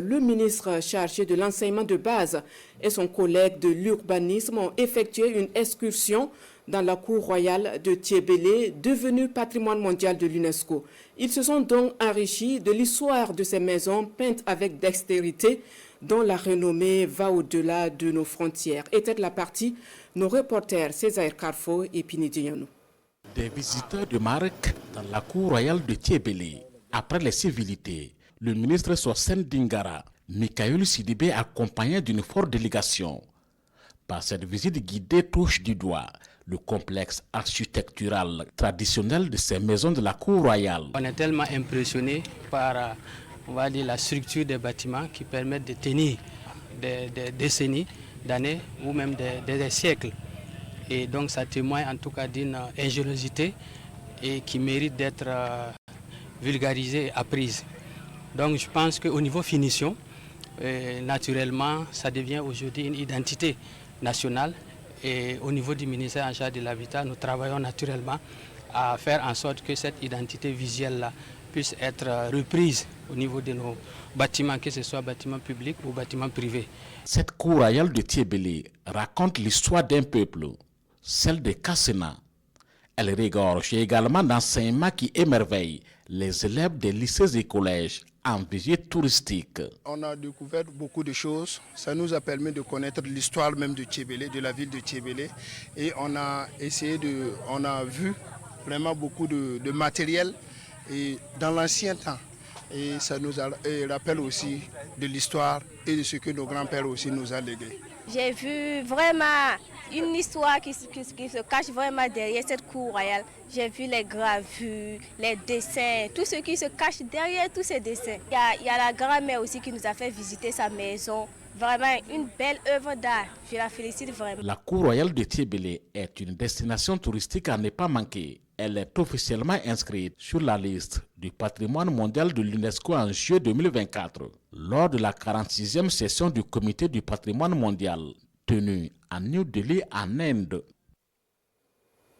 Le ministre chargé de l'enseignement de base et son collègue de l'urbanisme ont effectué une excursion dans la cour royale de Thiébélé, devenue patrimoine mondial de l'UNESCO. Ils se sont donc enrichis de l'histoire de ces maisons peintes avec dextérité, dont la renommée va au-delà de nos frontières. Était de la partie nos reporters Césaire Carfo et Pini Dianou. Des visiteurs de marque dans la cour royale de Thiébélé. Après les civilités, le ministre Sossen Dingara, Michael Sidibé, accompagné d'une forte délégation. Par cette visite guidée, touche du doigt le complexe architectural traditionnel de ces maisons de la cour royale. On est tellement impressionné par on va dire, la structure des bâtiments qui permettent de tenir des décennies, d'années ou même des siècles. Et donc ça témoigne en tout cas d'une ingéniosité et qui mérite d'être vulgarisée et apprise. Donc je pense qu'au niveau finition, naturellement, ça devient aujourd'hui une identité nationale. Et au niveau du ministère en charge de l'habitat, nous travaillons naturellement à faire en sorte que cette identité visuelle-là puisse être reprise au niveau de nos bâtiments, que ce soit bâtiments publics ou bâtiments privés. Cette cour royale de Thiébélé raconte l'histoire d'un peuple, celle des Kassena. Elle regorge également d'enseignements qui émerveillent les élèves des lycées et collèges en visite touristique. On a découvert beaucoup de choses. Ça nous a permis de connaître l'histoire même de Thiébélé, de la ville de Thiébélé. Et on a vu vraiment beaucoup de matériel et dans l'ancien temps. Et ça nous rappelle aussi de l'histoire et de ce que nos grands-pères aussi nous ont légué. J'ai vu vraiment une histoire qui se cache vraiment derrière cette cour royale. J'ai vu les gravures, les dessins, tout ce qui se cache derrière tous ces dessins. Il y a la grand-mère aussi qui nous a fait visiter sa maison. Vraiment une belle œuvre d'art. Je la félicite vraiment. La cour royale de Thiébélé est une destination touristique à ne pas manquer. Elle est officiellement inscrite sur la liste du patrimoine mondial de l'UNESCO en juillet 2024, lors de la 46e session du comité du patrimoine mondial, tenue à New Delhi en Inde.